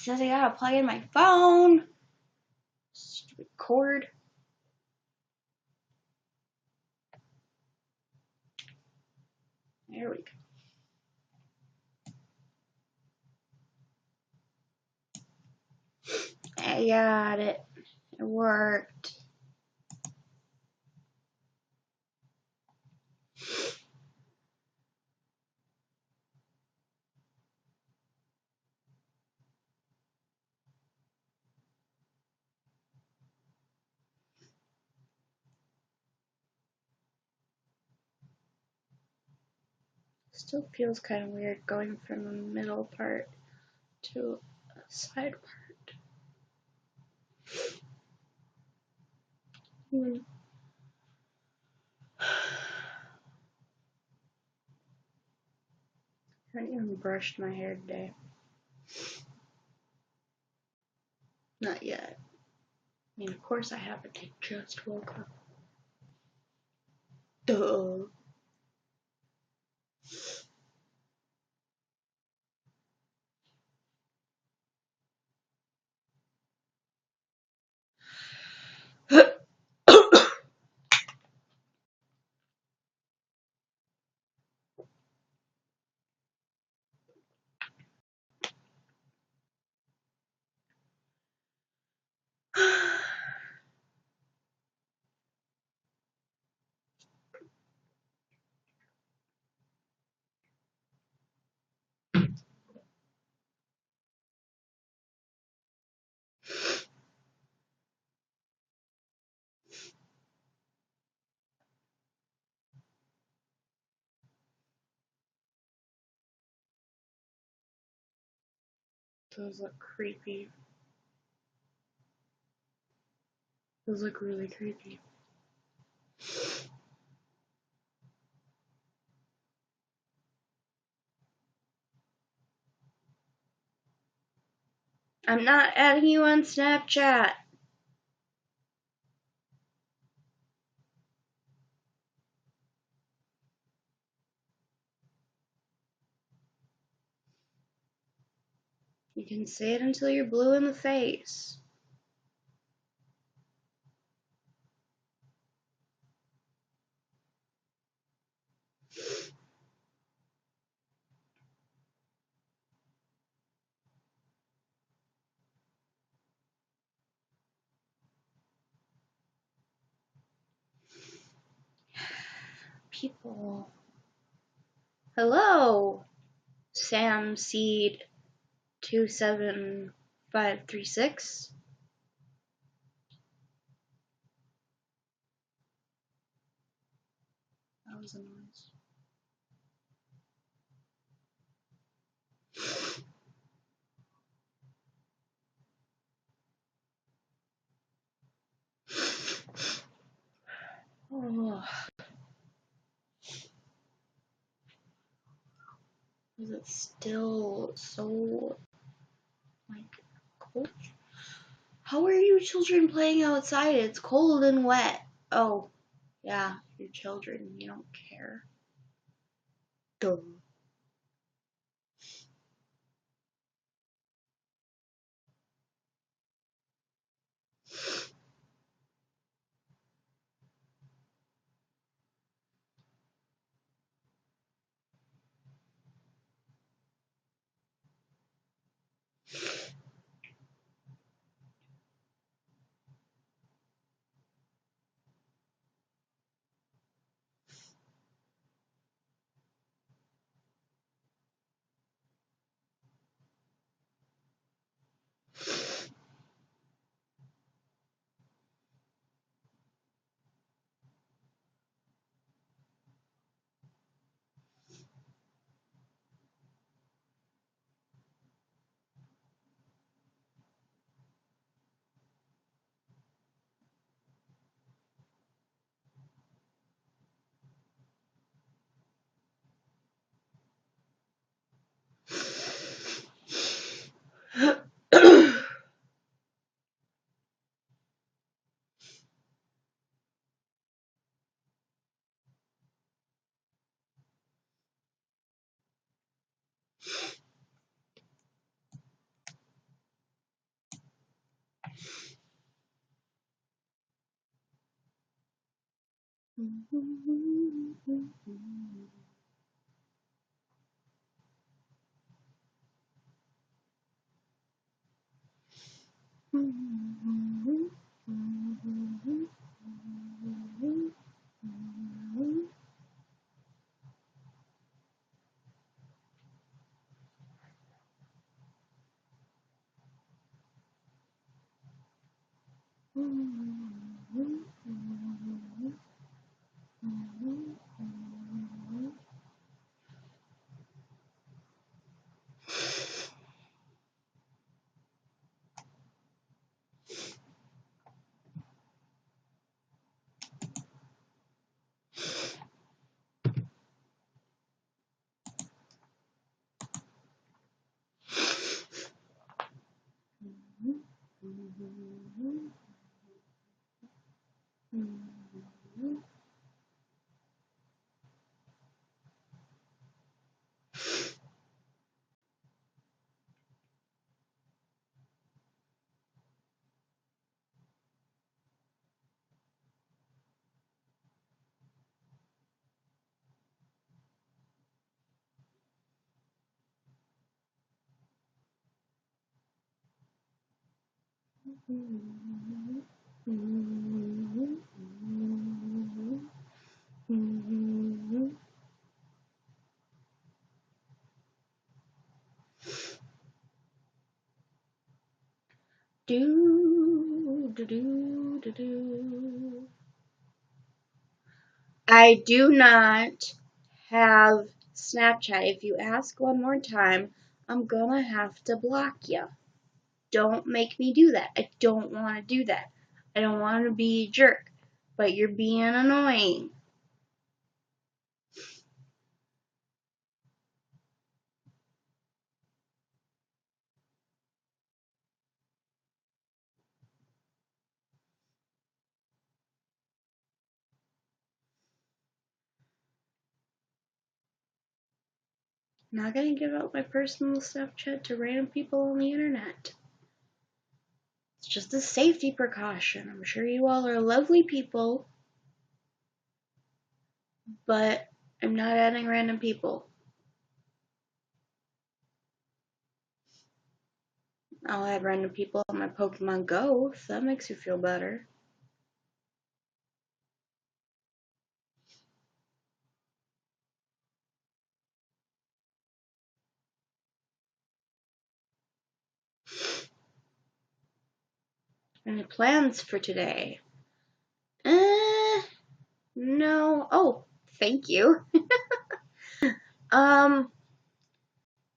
says I gotta plug in my phone. Stupid cord. There we go. I got it. It worked. Still feels kind of weird going from the middle part to a side part. I haven't even brushed my hair today. Not yet. I mean, of course I haven't. I just woke up. Duh. Those look creepy. Those look really creepy. I'm not adding you on Snapchat. You can say it until you're blue in the face. People. Hello, Sam Seed 27536. That was a noise. Oh. Is it still so, like, cold? How are you children playing outside? It's cold and wet. Oh, yeah, you're children. You don't care. Duh. Do, do, do, do, do. I do not have Snapchat. If you ask one more time, I'm gonna have to block you. Don't make me do that. I don't want to do that. I don't want to be a jerk, but you're being annoying. I'm not gonna give out my personal Snapchat to random people on the internet. It's just a safety precaution. I'm sure you all are lovely people, but I'm not adding random people. I'll add random people on my Pokemon Go if that makes you feel better. Any plans for today? No. Oh, thank you.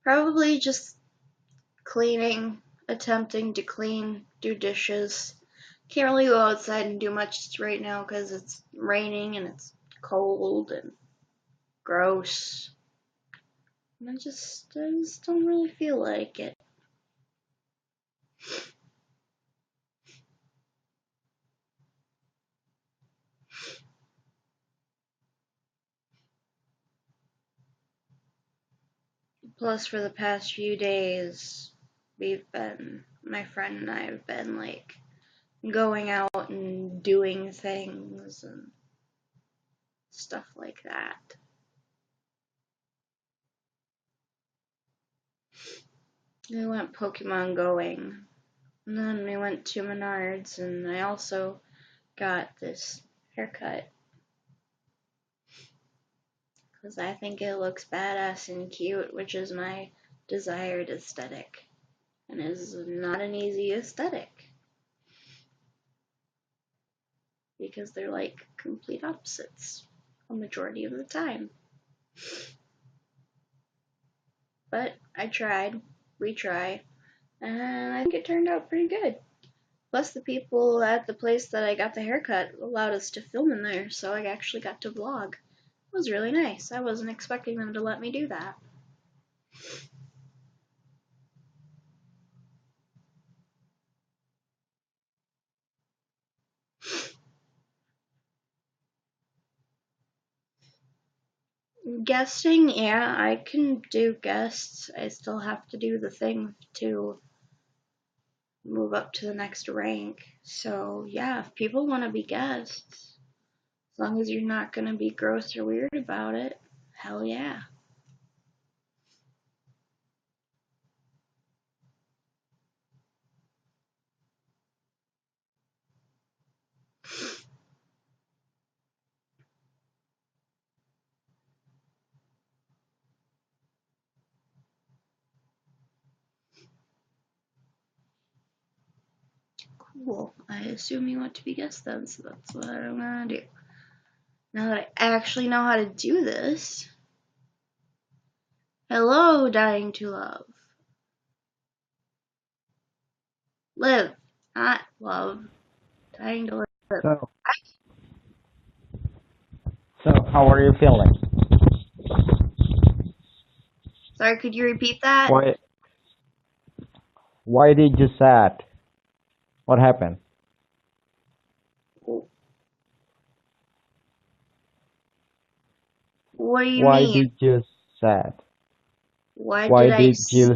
Probably just cleaning, attempting to clean, do dishes. Can't really go outside and do much right now because it's raining and it's cold and gross. And I just don't really feel like it. Plus, for the past few days, my friend and I have been like going out and doing things and stuff like that. We went Pokemon going, and then we went to Menards, and I also got this haircut because I think it looks badass and cute, which is my desired aesthetic, and is not an easy aesthetic because they're like complete opposites a majority of the time. But I tried, retry, and I think it turned out pretty good. Plus, the people at the place that I got the haircut allowed us to film in there, so I actually got to vlog. It was really nice. I wasn't expecting them to let me do that. Guesting, yeah, I can do guests. I still have to do the thing to move up to the next rank. So, yeah, if people want to be guests, As long as you're not gonna be gross or weird about it. Hell yeah. Cool. I assume you want to be guest then, so that's what I'm gonna do. Now that I actually know how to do this. Hello, dying to love. Live, not love. Dying to live. So, so how are you feeling? Sorry, could you repeat that? Why did you sad? What happened? What do you Why mean? did you sad? Why Why did I? did you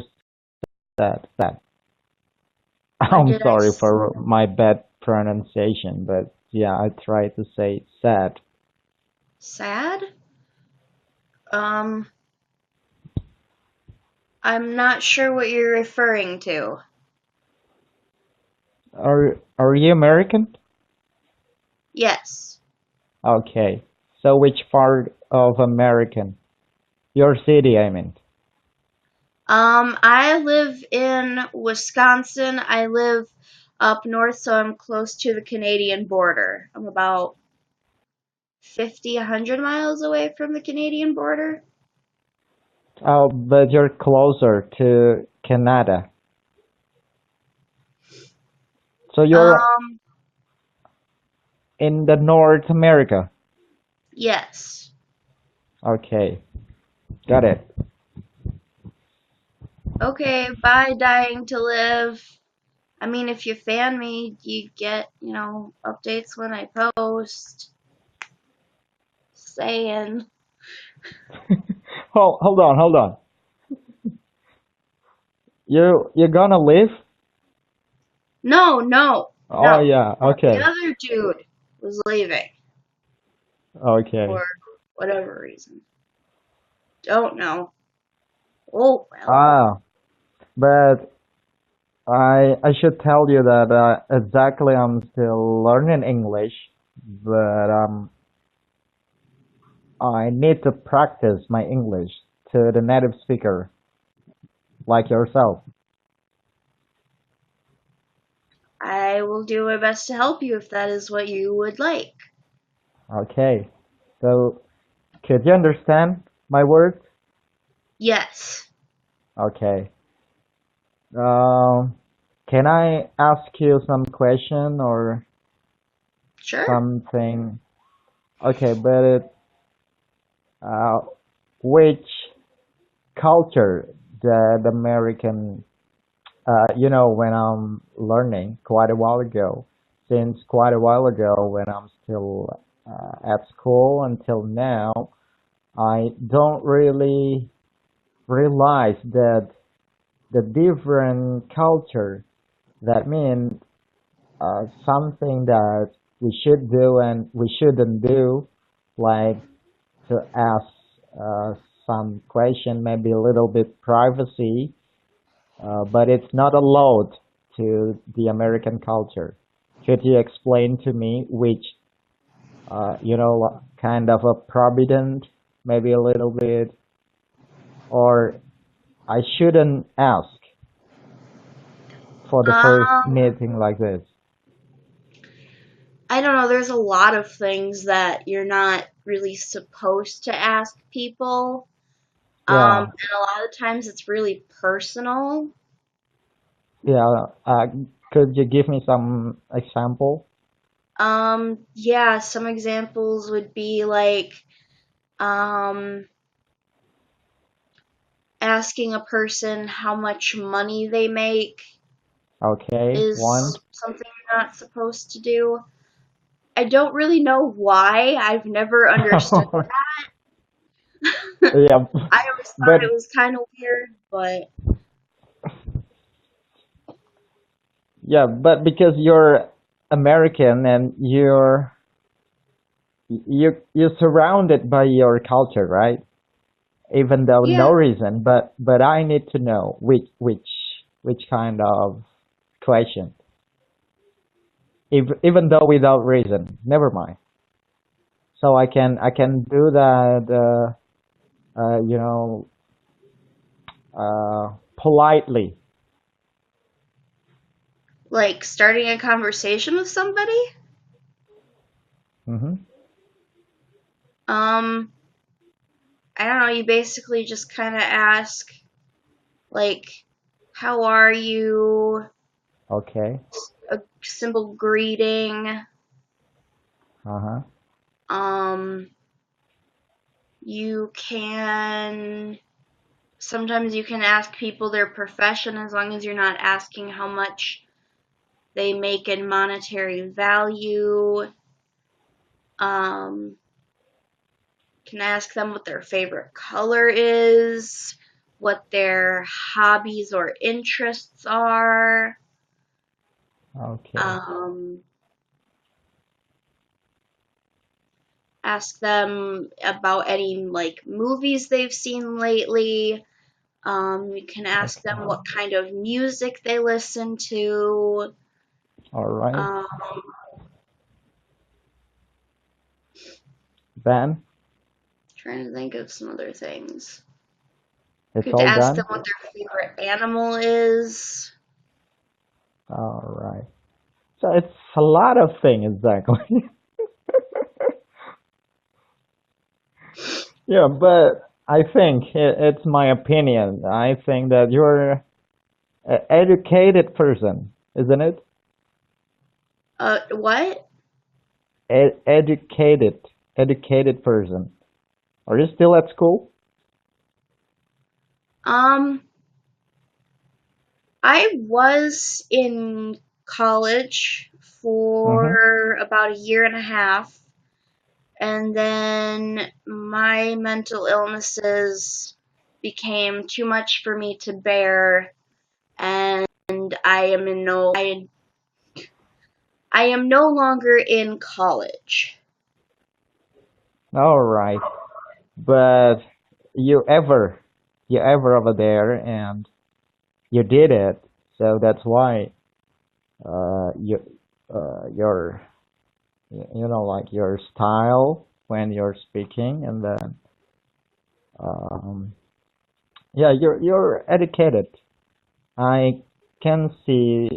sad? Sad. Why I'm did I? sorry for my bad pronunciation, but yeah, I tried to say sad. Sad? Um, I'm not sure what you're referring to. Are you American? Yes. Okay. So which part of American? Your city, I mean. I live in Wisconsin. I live up north, so I'm close to the Canadian border. I'm about 50, 100 miles away from the Canadian border. Oh, but you're closer to Canada. So you're Um, in the North America. yes. Okay, got it. Okay, bye, dying to live. I mean, if you fan me, you get, updates when I post. Saying. Hold on. You're gonna leave? No, no, Oh no. yeah, The okay, other dude was leaving okay. for whatever reason. Don't know. Oh, well. Ah, but I should tell you that exactly I'm still learning English, but I need to practice my English to the native speaker like yourself. I will do my best to help you if that is what you would like. Okay, so could you understand my words? Yes. Okay. Um, can I ask you some question or Sure. something? Okay, but uh, which culture that American, when I'm learning quite a while ago, since quite a while ago when I'm still at school until now, I don't really realize that the different culture that means something that we should do and we shouldn't do, like to ask uh, some question, maybe a little bit privacy, but it's not allowed to the American culture. Could you explain to me which, kind of a provident, maybe a little bit, or I shouldn't ask for the first Um, meeting like this? I don't know. There's a lot of things that you're not really supposed to ask people. Yeah, And a lot of times it's really personal. yeah. Could you give me some example? Yeah, some examples would be like, um, asking a person how much money they make Okay, one. is something you're not supposed to do. I don't really know why. I've never understood that. Yeah, I always thought it but was kind of weird, but yeah, but because you're American and you're surrounded by your culture, right? Even though no Yeah. reason, but I need to know which kind of question. Even though without reason, never mind. So I can do that. You know, politely. Like starting a conversation with somebody? Hmm. Um, I don't know, you basically just kind of ask, like, how are you? Okay. A simple greeting. Uh huh. Um, sometimes you can ask people their profession as long as you're not asking how much they make in monetary value. Um, can ask them what their favorite color is, what their hobbies or interests are. Okay. Um, ask them about any like movies they've seen lately. You can ask them Okay. what kind of music they listen to. All right. Um, Then trying to think of some other things. it's Could all ask them done. what their favorite animal is. All right. So it's a lot of things exactly. Yeah, but I think it's my opinion. I think that you're an educated person, isn't it? What? Educated, educated person. Are you still at school? Um, I was in college Mm-hmm. for about a year and a half, and then my mental illnesses became too much for me to bear, and I am no longer in college. All right. But you ever, you ever over there, and you did it. So that's why you your like your style when you're speaking, and then um, yeah, you're educated. I can see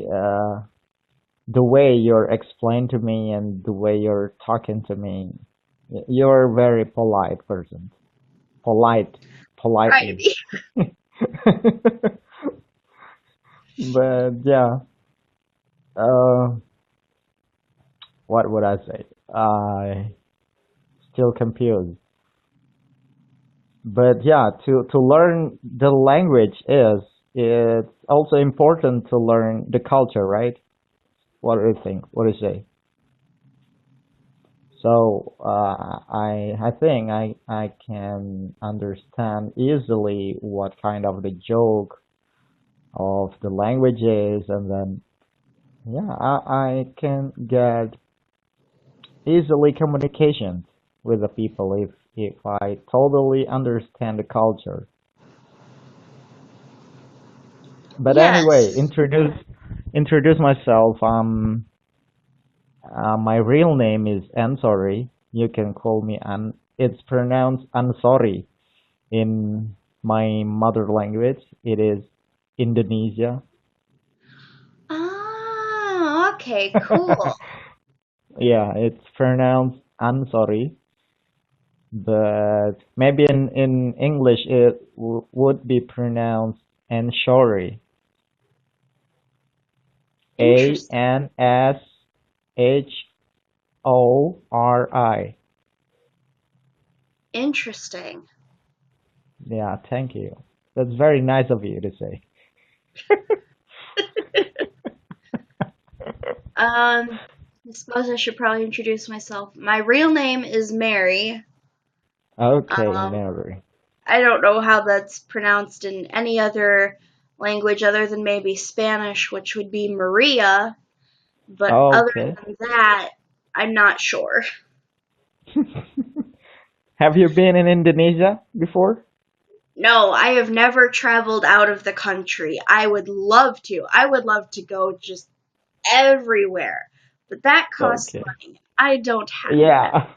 the way you're explained to me and the way you're talking to me. You're a very polite person. Polite, Try to politely. be. But yeah, uh, what would I say? I still confused. But yeah, to learn the language is it's also important to learn the culture, right? What do you think? What do you say? So I think I can understand easily what kind of the joke of the language is, and then yeah, I can get easily communication with the people if I totally understand the culture. But anyway, Yes. introduce myself. My real name is Ansori. You can call me An. It's pronounced Ansori in my mother language. It is Indonesia. Ah, okay, cool. Yeah, it's pronounced Ansori, but maybe in English it would be pronounced Anshori. Interesting. Anshori. Interesting. Yeah, thank you. That's very nice of you to say. I suppose I should probably introduce myself. My real name is Mary. Okay, Um, Mary. I don't know how that's pronounced in any other language other than maybe Spanish, which would be Maria, but other Okay. than that, I'm not sure. Have you been in Indonesia before? No, I have never traveled out of the country. I would love to. I would love to go just everywhere. But that costs Okay. money. I don't have that. Yeah.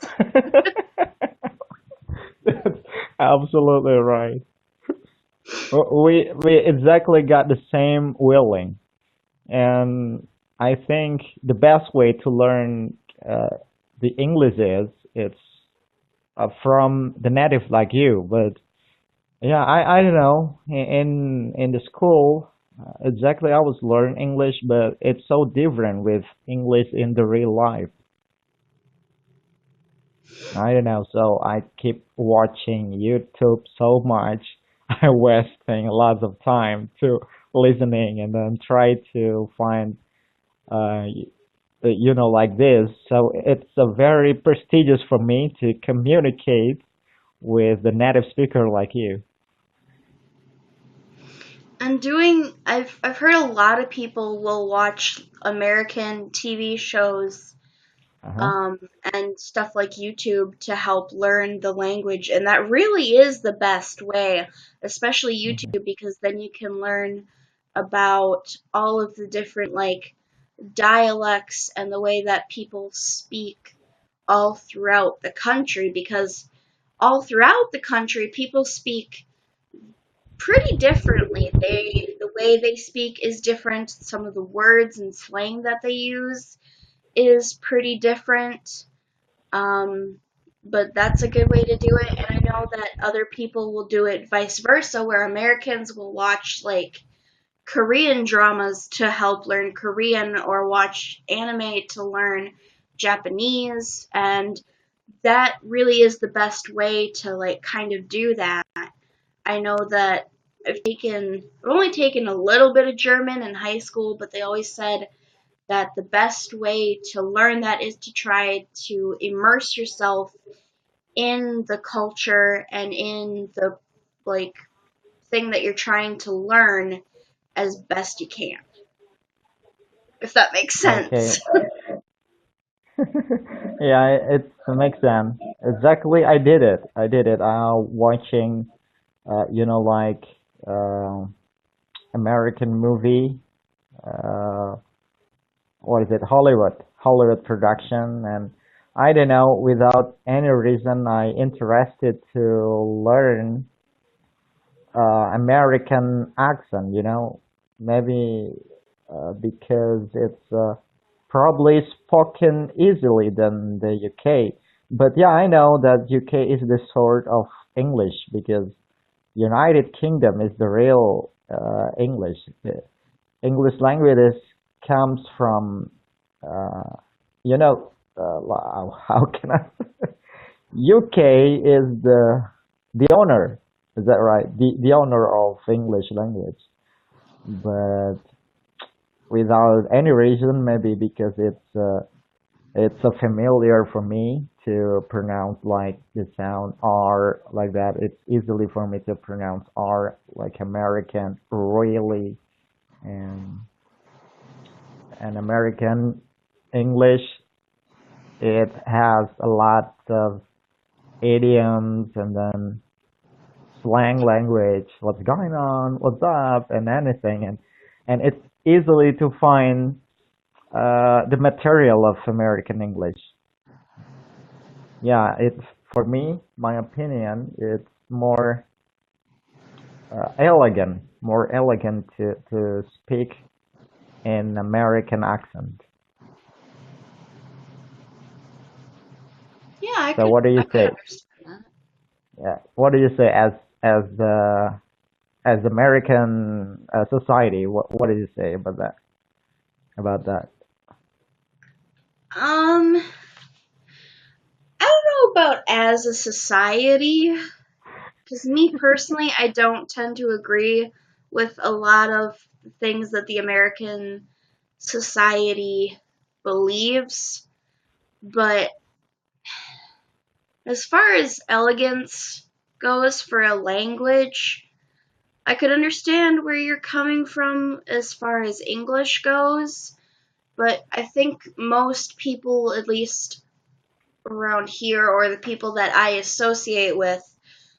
That's absolutely right. We exactly got the same willing, and I think the best way to learn the English is it's from the native like you. But yeah, I don't know. In the school, exactly I was learning English, but it's so different with English in the real life. I don't know. So I keep watching YouTube so much. I wasting lots of time to listening and then try to find uh, like this. So it's a very prestigious for me to communicate with the native speaker like you. And I've heard a lot of people will watch American TV shows Uh-huh. um, and stuff like YouTube to help learn the language, and that really is the best way, especially Hmm. YouTube, because then you can learn about all of the different like dialects and the way that people speak all throughout the country, because all throughout the country people speak pretty differently. The way they speak is different. Some of the words and slang that they use is pretty different. Um, but that's a good way to do it. And I know that other people will do it vice versa, where Americans will watch like Korean dramas to help learn Korean or watch anime to learn Japanese. And that really is the best way to like kind of do that. I know that I've only taken a little bit of German in high school, but they always said that the best way to learn that is to try to immerse yourself in the culture and in the like thing that you're trying to learn as best you can, if that makes Okay. sense. Yeah, it makes sense. Exactly, I did it. I did it. Watching, like uh, American movie. Uh, what is it? Hollywood production, and I don't know. Without any reason, I interested to learn American accent. Maybe because it's probably spoken easily than the UK. But yeah, I know that UK is the sort of English because United Kingdom is the real English. The English language comes from, uh, how can I? UK is the owner. Is that right? The owner of English language, but without any reason, maybe because it's so familiar for me to pronounce like the sound R like that. It's easily for me to pronounce R like American really, and American English. It has a lot of idioms and then slang language. What's going on? What's up? And anything, and it's easily to find the material of American English. Yeah, it's for me, my opinion, it's more elegant to speak in American accent. Yeah, So what do you I could say? understand that. Yeah, what do you say as as American society? What do you say about that? About that? I don't know about as a society, because me personally, I don't tend to agree with a lot of things that the American society believes. But as far as elegance goes for a language, I could understand where you're coming from as far as English goes, but I think most people, at least around here or the people that I associate with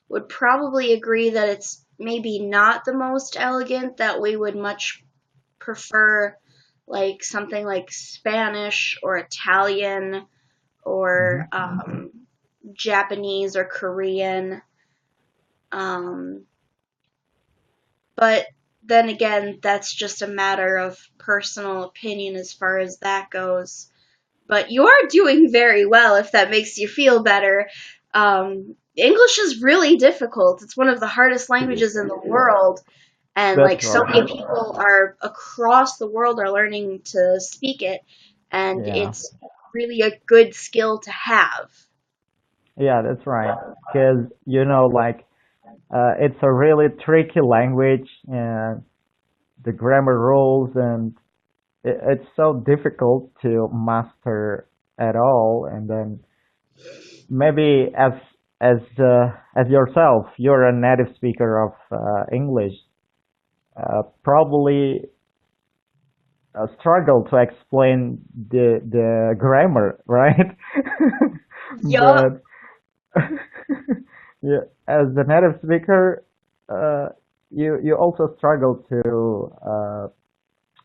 would probably agree that it's maybe not the most elegant, that we would much prefer like something like Spanish or Italian or Hmm. Japanese or Korean. Um, but then again, that's just a matter of personal opinion as far as that goes. But you're doing very well if that makes you feel better. English is really difficult. It's one of the hardest languages in the world, and That's like so right. many people are across the world are learning to speak it, and Yeah. it's really a good skill to have. Yeah, that's right. Because, like, it's a really tricky language and the grammar rules, and it's so difficult to master at all. And then maybe as yourself, you're a native speaker of English, probably struggle to explain the grammar, right? Yup. But yeah, as a native speaker, uh, you also struggle to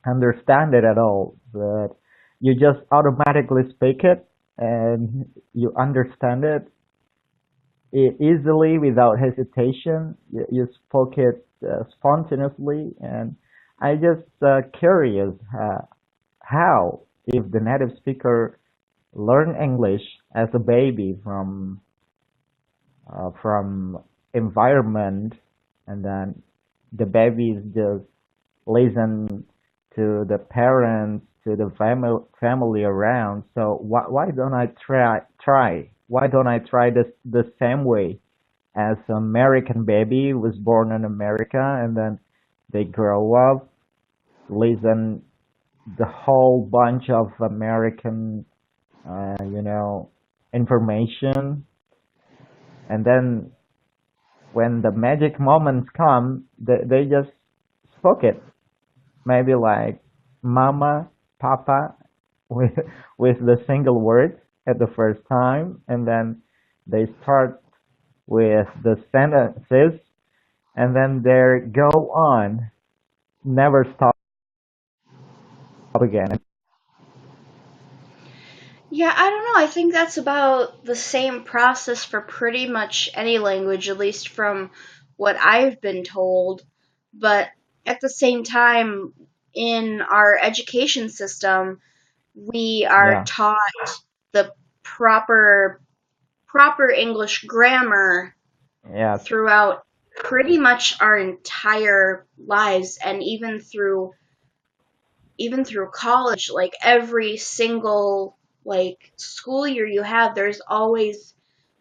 understand it at all. But you just automatically speak it and you understand it easily without hesitation. You spoke it spontaneously, and I just curious how if the native speaker learn English as a baby from environment, and then the babies just listen to the parents, to the family around. So why don't I try? Why don't I try this the same way as an American baby was born in America, and then they grow up, listen the whole bunch of American, information, and then when the magic moments come, they just spoke it. Maybe like mama, papa, with with the single words at the first time, and then they start with the sentences, and then they go on, never stop again. Yeah, I don't know. I think that's about the same process for pretty much any language, at least from what I've been told. But at the same time, in our education system, we are Yeah. taught the proper proper English grammar Yes. throughout pretty much our entire lives, and even through college, like every single like school year you have, there's always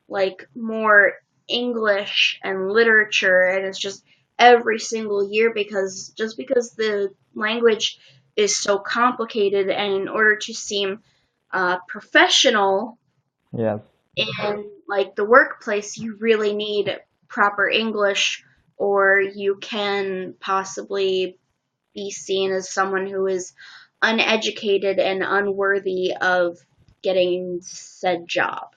like more English and literature, and it's just every single year because the language is so complicated, and in order to seem professional Yes. in like the workplace, you really need proper English, or you can possibly be seen as someone who is uneducated and unworthy of getting said job.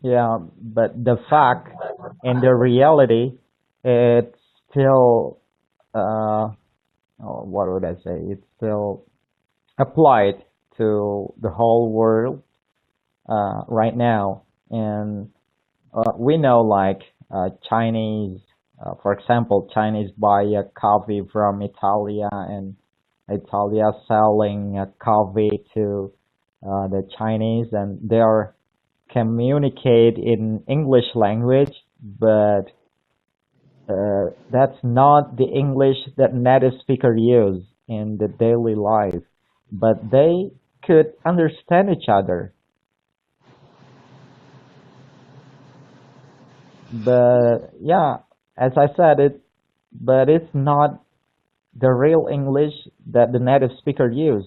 Yeah. But the fact and the reality, it's still what would I say? It's still applied to the whole world right now, and we know like Chinese, for example, Chinese buy a coffee from Italia, and Italia selling a coffee to the Chinese, and they are communicate in English language, but that's not the English that native speaker use in the daily life, but they could understand each other. But yeah, as I said it, but it's not the real English that the native speaker use.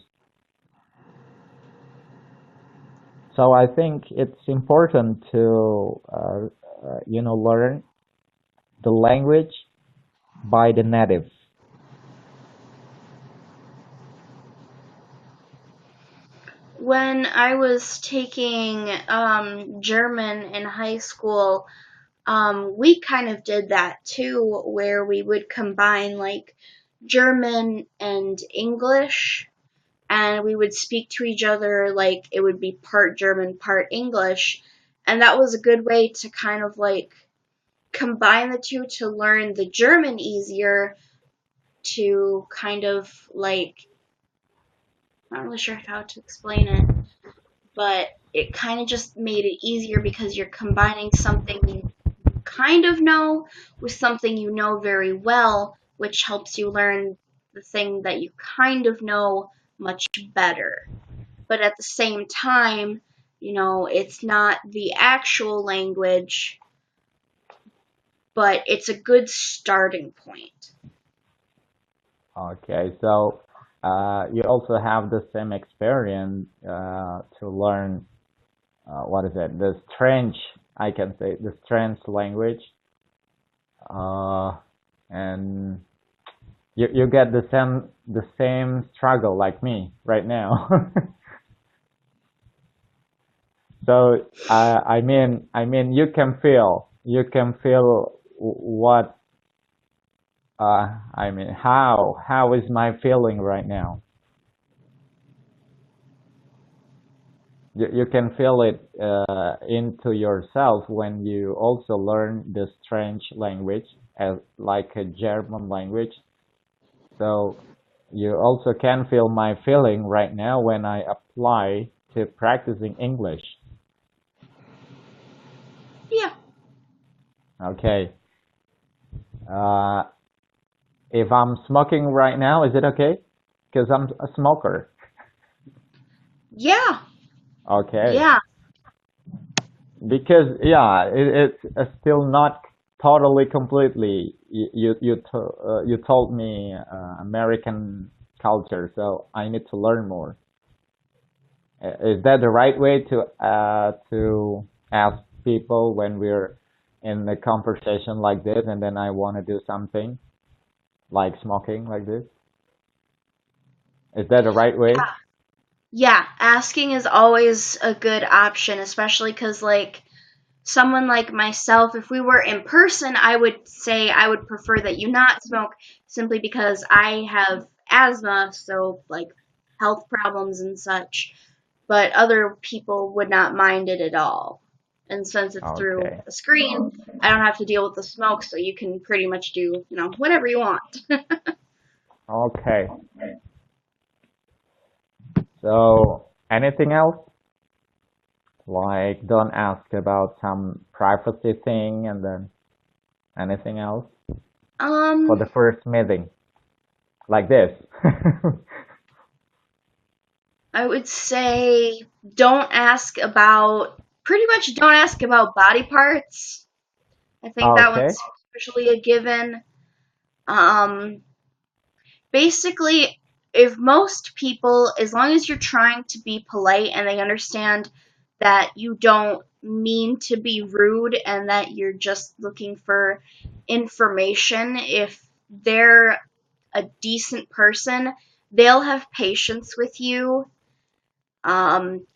So I think it's important to learn the language by the native. when I was taking German in high school, we kind of did that too, where we would combine like German and English, and we would speak to each other like it would be part German, part English, and that was a good way to kind of like combine the two to learn the German easier, to kind of like, I'm not really sure how to explain it, but it kind of just made it easier because you're combining something you kind of know with something you know very well, which helps you learn the thing that you kind of know much better. But at the same time, it's not the actual language, but it's a good starting point. Okay, so you also have the same experience to learn what is it? The strange, I can say, the strange language, uh, and you get the same struggle like me right now. So I mean, you can feel what I mean, how is my feeling right now? You can feel it into yourself when you also learn the strange language as like a German language. So you also can feel my feeling right now when I apply to practicing English. Yeah. Okay. Uh, if I'm smoking right now, is it okay? Because I'm a smoker. Yeah. Okay. Yeah. Because yeah, it's still not totally completely. You told me American culture, so I need to learn more. Is that the right way to ask people when we're in a conversation like this, and then I want to do something like smoking like this? Is that the right way? Yeah. Asking is always a good option, especially because, like, someone like myself, if we were in person, I would say I would prefer that you not smoke simply because I have asthma, so like health problems and such. But other people would not mind it at all. And since it's through Okay. a screen, I don't have to deal with the smoke, so you can pretty much do, whatever you want. Okay. So anything else? Like, don't ask about some privacy thing and then anything else for um, the first meeting, like this. I would say don't ask about, pretty much don't ask about body parts. I think that Okay. one's usually a given. Um, Basically, if most people, as long as you're trying to be polite and they understand that you don't mean to be rude and that you're just looking for information, if they're a decent person, they'll have patience with you.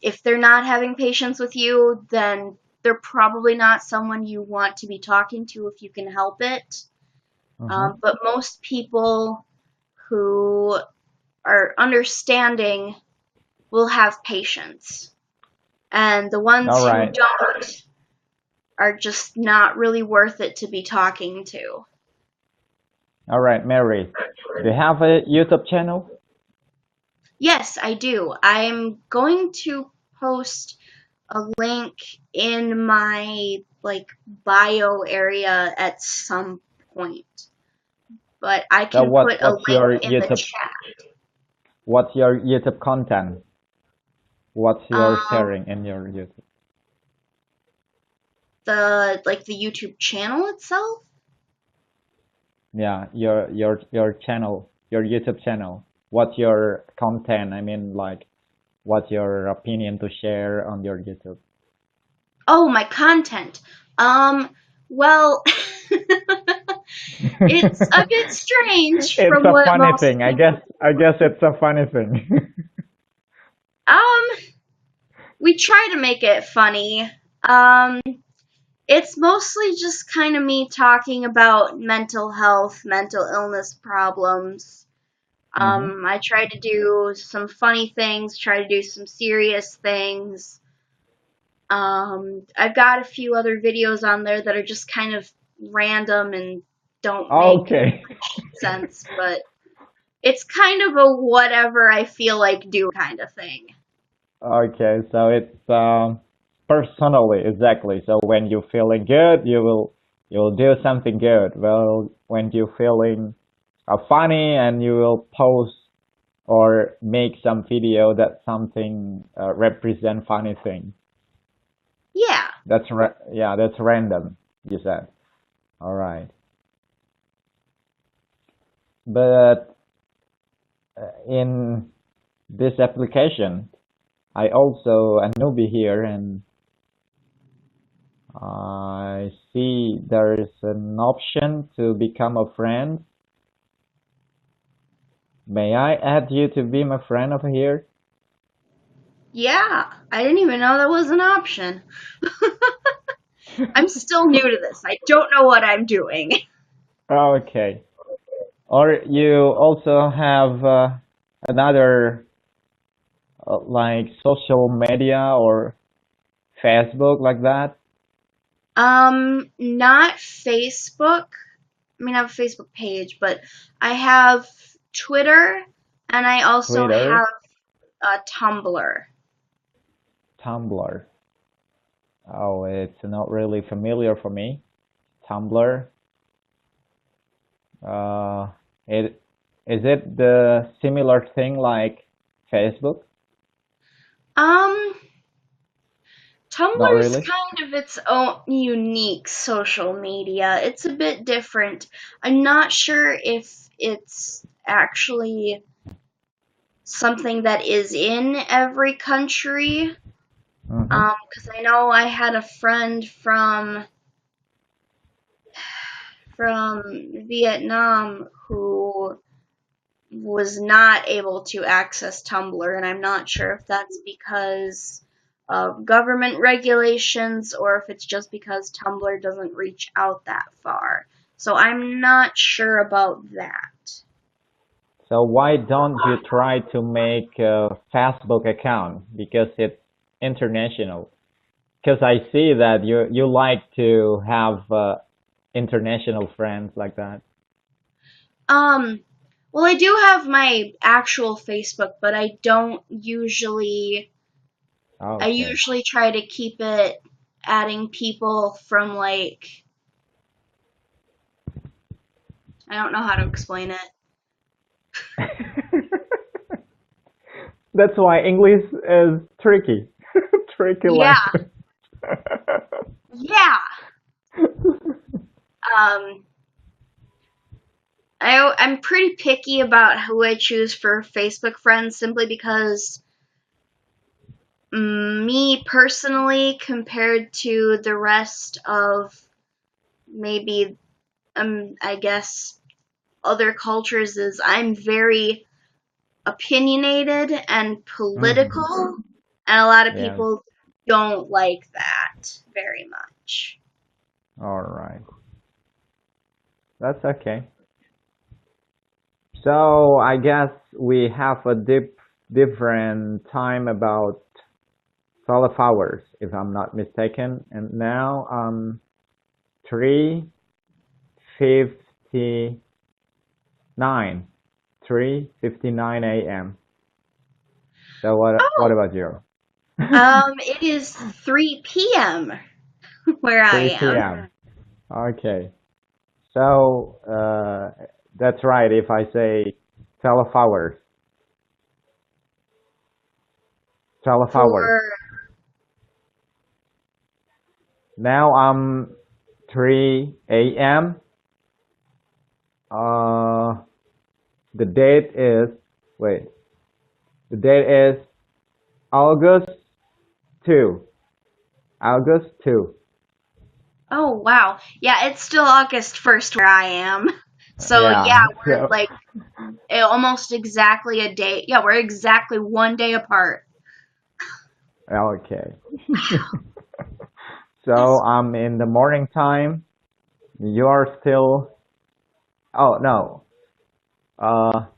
If they're not having patience with you, then they're probably not someone you want to be talking to if you can help it. Mm-hmm. But most people who are understanding will have patience. And the ones All who right. don't are just not really worth it to be talking to. All right, Mary. Do you have a YouTube channel? Yes, I do. I'm going to post a link in my like bio area at some point, but I So can what's put a what's link your in the YouTube chat. what's your YouTube content? What's your Um, sharing in your YouTube? the YouTube channel itself. Yeah, your channel, your YouTube channel. What's your content? I mean, like, what's your opinion to share on your YouTube? Oh, my content. Well, it's a bit strange It's from a what funny most thing. I people. guess I guess it's a funny thing. Um, We try to make it funny. Um, it's mostly just kind of me talking about mental health, mental illness problems. Mm-hmm. I try to do some funny things, try to do some serious things. I've got a few other videos on there that are just kind of random and don't make Okay. much sense, but it's kind of a whatever I feel like do kind of thing. Okay, so it's personally exactly. So when you're feeling good, you'll do something good. Well, when you're feeling funny, and you will post or make some video that something represent funny thing. Yeah. Yeah, that's random. You said. All right, but in this application, I also a newbie here, and I see there is an option to become a friend. May I add you to be my friend over here? Yeah. I didn't even know that was an option. I'm still new to this. I don't know what I'm doing. Okay. Or you also have another like social media or Facebook like that? Not Facebook. I mean, I have a Facebook page, but I have Twitter and I also Twitter, have a Tumblr. Tumblr. Oh, it's not really familiar for me. Tumblr. Uh, it is it the similar thing like Facebook? Um, Not Tumblr's really. kind of its own unique social media. It's a bit different. I'm not sure if it's actually something that is in every country. Mm-hmm. 'Cause I know I had a friend from Vietnam who was not able to access Tumblr, and I'm not sure if that's because of government regulations or if it's just because Tumblr doesn't reach out that far. So I'm not sure about that. So why don't you try to make a Facebook account because it's international? Because I see that you like to have international friends like that. Um, well, I do have my actual Facebook, but I Okay. usually try to keep it adding people from like, I don't know how to explain it. That's why English is tricky, tricky Yeah, language. yeah. Um, I'm pretty picky about who I choose for Facebook friends simply because me personally, compared to the rest of maybe, I guess, other cultures, is I'm very opinionated and Hmm. political, and a lot of Yeah. people don't like that very much. All right. That's okay. So I guess we have a different time about 12 hours, if I'm not mistaken. And now 3:59, 3:59 a.m. So what Oh, about you? it is 3 p.m. where I 3 am. p.m. Okay. So that's right. If I say 12 hours, 12 hours. For Now I'm 3 a.m. Uh, the date is wait. The date is August 2. August 2. Oh wow. Yeah, it's still August 1st where I am. So yeah, Yeah. we're like almost exactly a day. Yeah, we're exactly one day apart. Okay. Yes. So in the morning time. You are still. Oh no.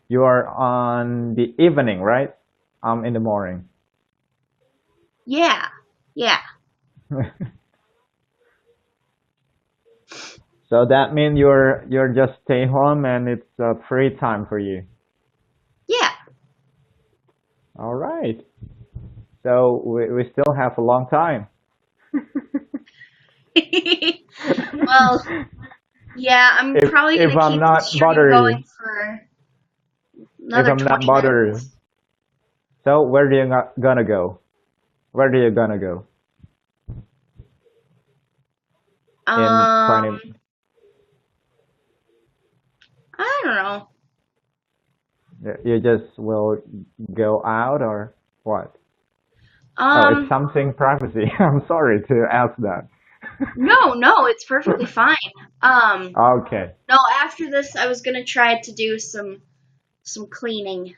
You are on the evening, right? In the morning. Yeah. Yeah. So that means you're just stay home and it's free time for you. Yeah. All right. So we still have a long time. Well, yeah, I'm probably If gonna I'm keep the not stream bother going you, for if another I'm not 20 bother you, minutes. so where do you gonna go? Where do you gonna go in Um, 20? I don't know. You just will go out or what? Oh, it's Um, something privacy. I'm sorry to ask that. no, no, it's perfectly fine. Um, Okay. no, after this, I was gonna try to do some cleaning.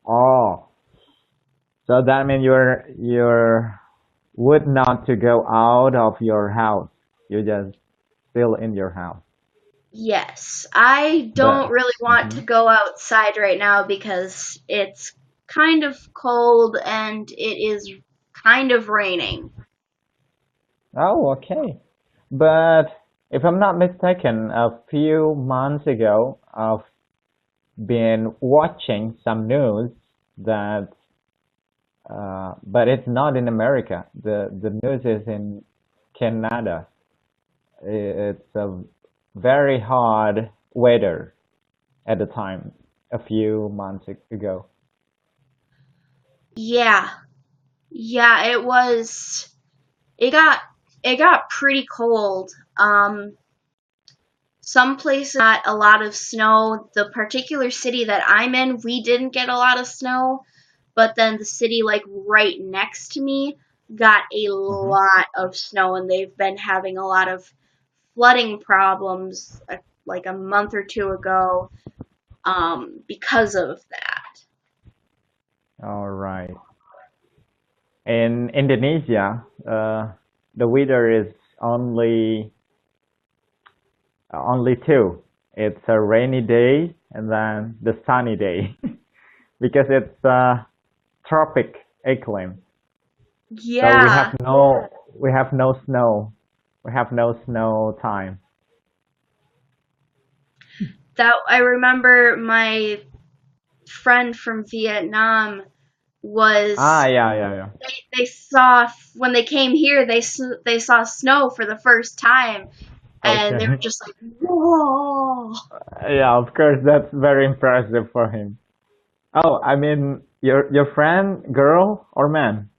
Oh, so that means you're would not to go out of your house. You're just still in your house. Yes, I don't But really want hmm to go outside right now because it's kind of cold and it is kind of raining. oh, okay. But if I'm not mistaken, a few months ago, I've been watching some news that, but it's not in America. The news is in Canada. It's a very hard weather at the time, a few months ago. Yeah, yeah, it got it got pretty cold. Some places got a lot of snow. The particular city that I'm in, we didn't get a lot of snow, but then the city like right next to me got a hmm lot of snow and they've been having a lot of flooding problems like a month or two ago because of that. All right. In Indonesia, the weather is only only two. It's a rainy day and then the sunny day because it's a tropic eclipse. So Yeah, we have no snow. We have no snow time. that I remember my friend from Vietnam Ah, was yeah, yeah, yeah. they saw when they came here they saw snow for the first time and they were Okay. just like whoa. Yeah, of course, that's very impressive for him. Oh, I mean, your friend, girl or man?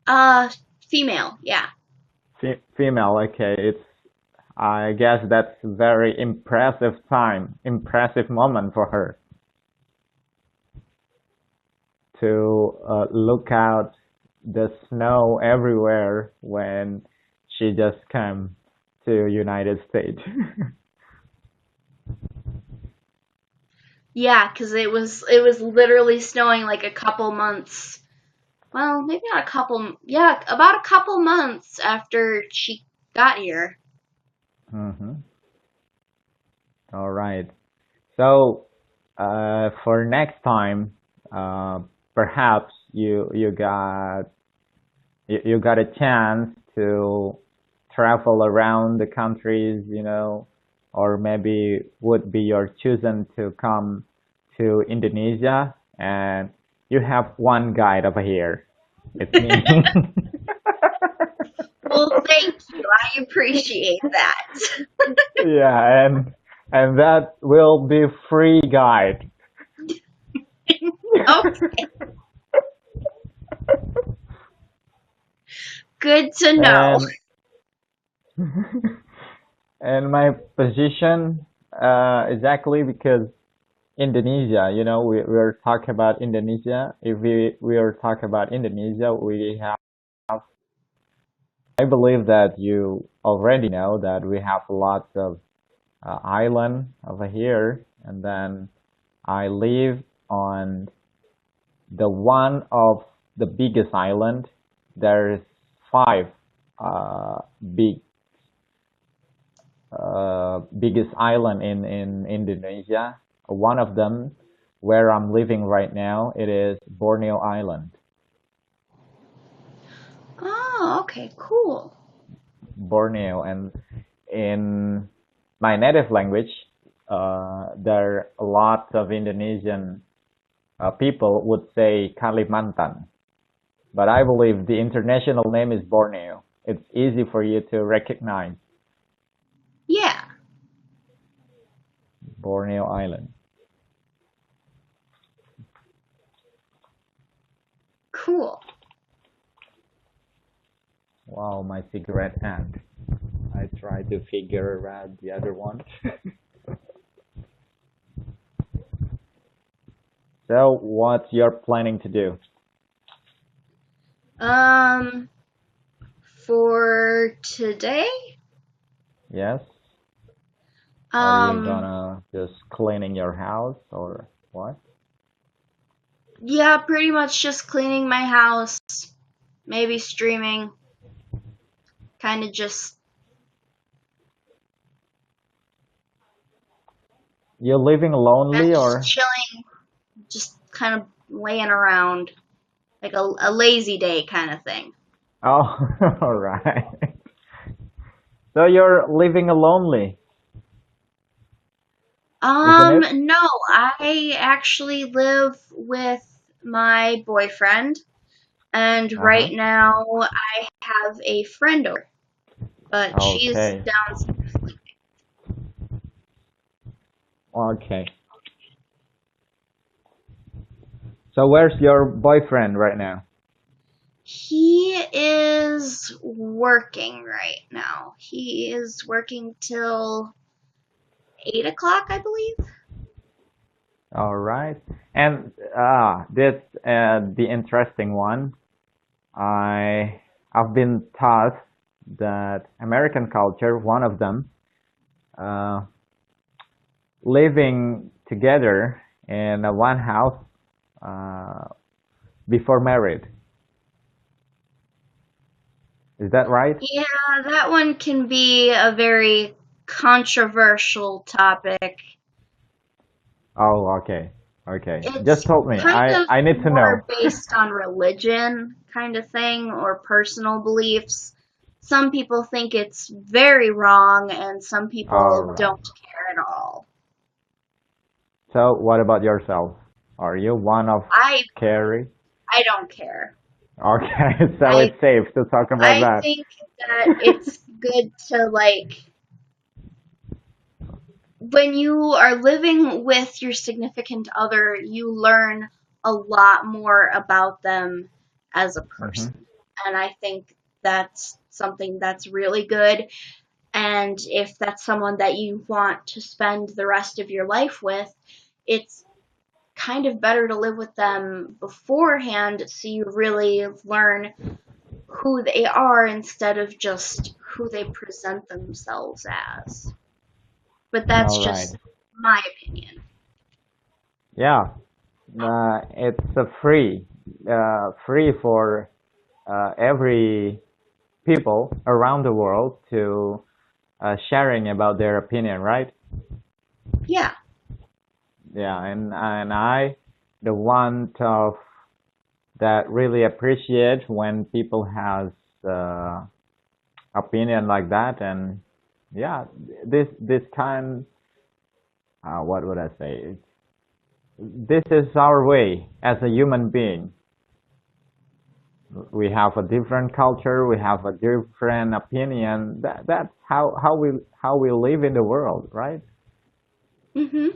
uh Female, yeah. Female. Okay, it's. I guess that's very impressive time, impressive moment for her to look out the snow everywhere when she just came to United States. Yeah, because it was literally snowing like a couple months. Well, maybe not a couple. Yeah, about a couple months after she got here. hmm All right. So for next time, uh, perhaps you got a chance to travel around the countries, or maybe would be your chosen to come to Indonesia, and you have one guide over here. It's me. Well, thank you. I appreciate that. Yeah, and that will be free guide. Okay, good to know. And and my position exactly because Indonesia, we're talking about Indonesia. If we are talking about Indonesia, we have. I believe that you already know that we have lots of island over here, and then I live on the one of the biggest island. There's five uh, big biggest island in Indonesia. One of them, where I'm living right now, it is Borneo Island. Oh, okay, cool. Borneo, and in my native language, there are a lot of Indonesian people would say Kalimantan, but I believe the international name is Borneo. It's easy for you to recognize Yeah, Borneo Island. cool. Wow, my cigarette hand. I try to figure out the other one. So, what you're planning to do? Um, for today, Yes? Are you um, gonna just cleaning your house or what? yeah, pretty much just cleaning my house, maybe streaming, kind of You living lonely just or? chilling, just kind of laying around, like a lazy day kind of thing. Oh, all right. So you're living lonely, isn't it? No, I actually live with my boyfriend, and right Uh-huh. now I have a friend over, but she's Okay. downstairs sleeping. Okay. So where's your boyfriend right now? He is working right now. He is working till 8 o'clock, I believe. All right. And this the interesting one. I've been taught that American culture, one of them, uh, living together in one house uh, before married. Is that right? Yeah, that one can be a very controversial topic. Oh, okay. Okay. Just It's told me. kind of I need to more know. based on religion kind of thing or personal beliefs. Some people think it's very wrong and some All people right. don't care at all. So what about yourself? Are you one of I Carrie? I don't care. Okay, so I it's safe to talk about I that. think that it's good to like when you are living with your significant other, you learn a lot more about them as a Hmm. person. And I think that's something that's really good. And if that's someone that you want to spend the rest of your life with, it's kind of better to live with them beforehand so you really learn who they are instead of just who they present themselves as. But that's All right. just my opinion. Yeah, it's free for every people around the world to sharing about their opinion, right? Yeah. Yeah, and I, the one of that really appreciate when people has uh, opinion like that, and yeah, this kind, what would I say? This is our way as a human being. We have a different culture, we have a different opinion. That's how we live in the world, right? Mhm.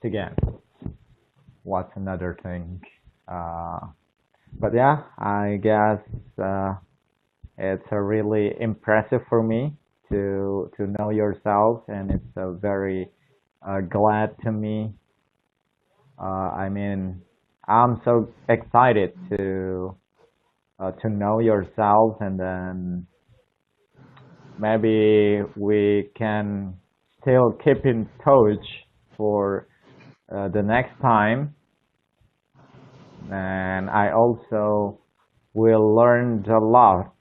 Again, what's another thing? Uh, but yeah, I guess it's really impressive for me to know yourself, and it's very glad to me. I mean, I'm so excited to know yourself, and then maybe we can still keep in touch for the next time, and I also will learn a lot.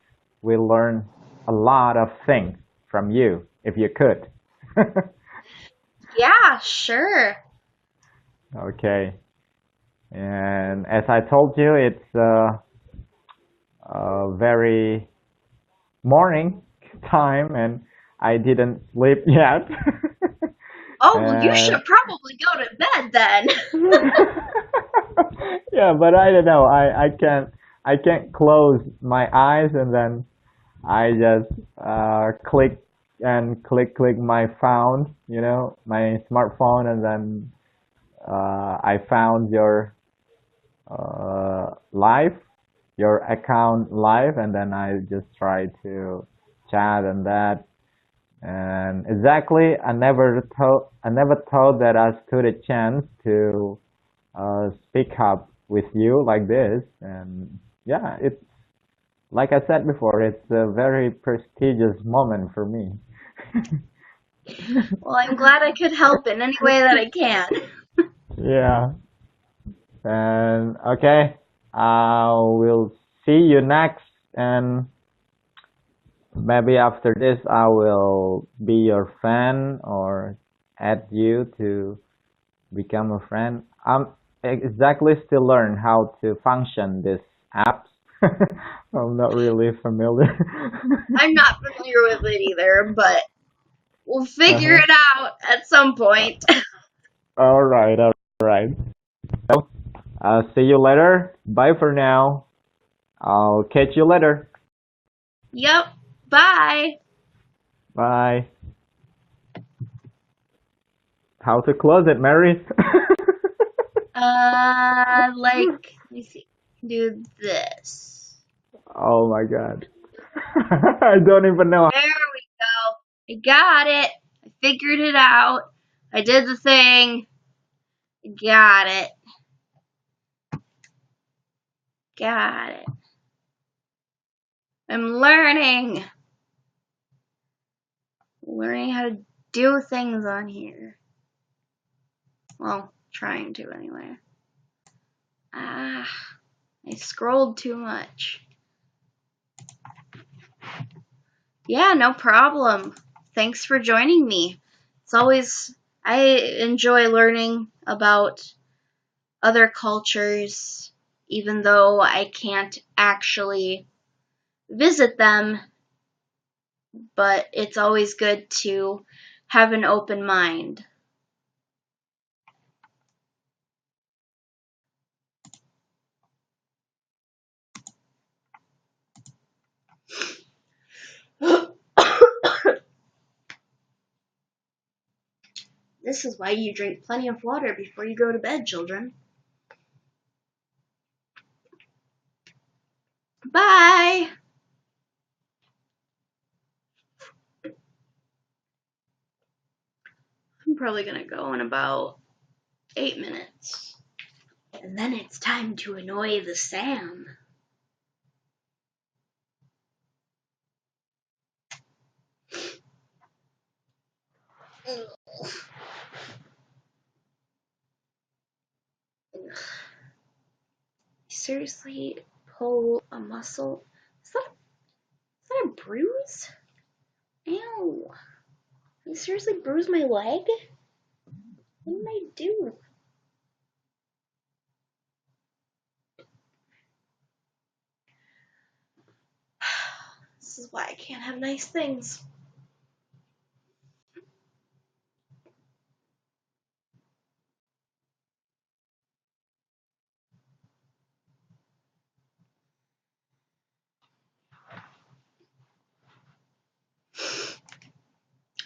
Will learn a lot of things from you if you could. Yeah, sure. Okay. And as I told you, it's very morning time, and I didn't sleep yet. Oh, well, you And should probably go to bed then. yeah, but I don't know. I can't close my eyes, and then I just click my phone, my smartphone, and then I found your live, your account live, and then I just try to chat and that. And exactly, I never thought that I stood a chance to speak up with you like this. And yeah, it's like I said before, it's a very prestigious moment for me. Well, I'm glad I could help in any way that I can. Yeah. And okay, I will see you next, and maybe after this I will be your fan or add you to become a friend. I'm exactly still learn how to function this apps. I'm not really familiar. I'm not familiar with it either, but we'll figure Uh-huh. it out at some point. All right, all right. So, see you later. Bye for now. I'll catch you later. Yep. Bye. Bye. How to close it, Mary? Let me see. Do this. Oh my god. I don't even know. There we go. I got it. I figured it out. I did the thing. I got it. Got it. I'm learning. Learning how to do things on here. Well, trying to anyway. Ah, I scrolled too much. Yeah, no problem. Thanks for joining me. I enjoy learning about other cultures, even though I can't actually visit them, but it's always good to have an open mind. This is why you drink plenty of water before you go to bed, children. Bye! I'm probably gonna go in about 8 minutes. And then it's time to annoy the Sam. Seriously, pull a muscle? Is that a bruise? Ew. You seriously bruised my leg? What did I do? This is why I can't have nice things.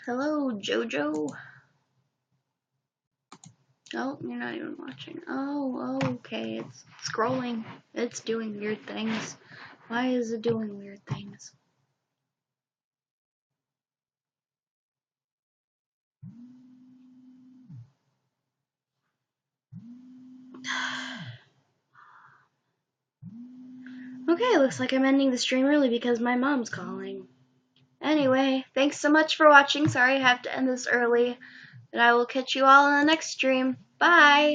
Hello, Jojo. Oh, you're not even watching. Oh, okay. It's scrolling. It's doing weird things. Why is it doing weird things? Okay, looks like I'm ending the stream early because my mom's calling. Anyway. Anyway, thanks so much for watching. Sorry I have to end this early. And I will catch you all in the next stream. Bye!